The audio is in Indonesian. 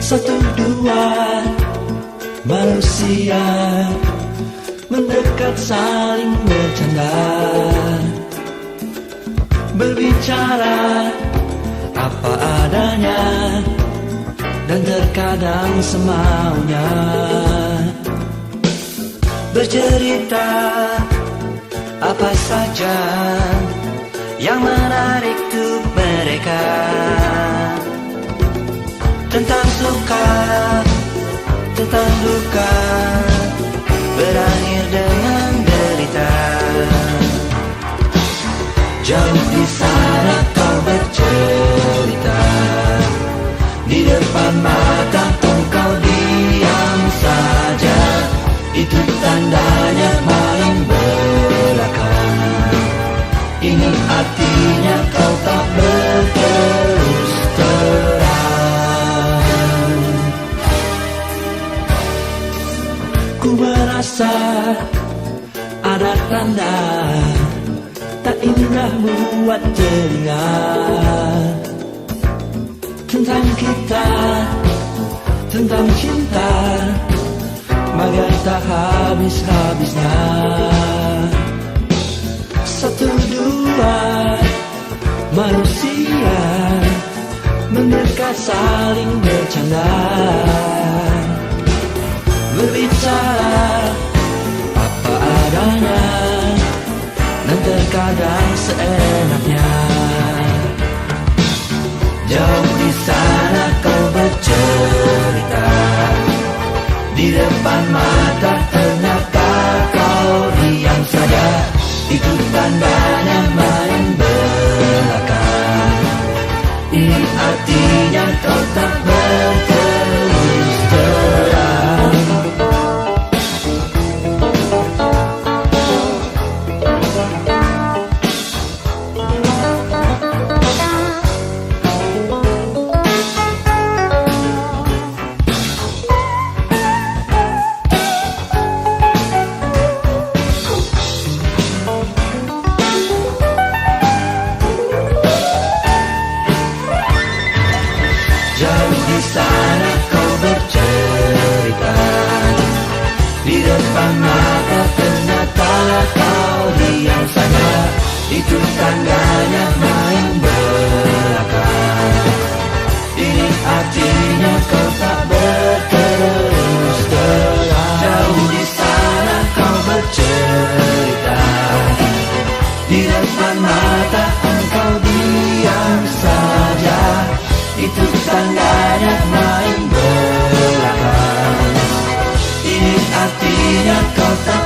Satu dua manusia mendekat saling bercanda, berbicara apa adanya dan terkadang semaunya, bercerita apa saja yang menarik untuk mereka, tentang suka, tentang duka, berakhir dengan derita. Jauh di sana kau bercerita, di depan mata engkau diam saja, itu tandanya main belakang. Ini artinya kau tak berterus terang. Ku merasa ada tanda tak indah buat telinga, tentang kita, tentang cinta, bagai tak habis-habisnya. Satu dua manusia mendekat saling bercanda, berbicara apa adanya dan terkadang seenaknya. Jauh di sana kau bercerita, di depan mata ternyata kau diam saja, itu tandanya main belakang. Ini artinya kau tak berterus terang. Jauh di sana kau bercerita, di depan mata ternyata kau diam saja, itu tandanya main belakang. Ini artinya kau tak berterus terang. Jauh di sana kau bercerita, di depan mata engkau diam saja, itu tandanya main belakang. Ini artinya kau tak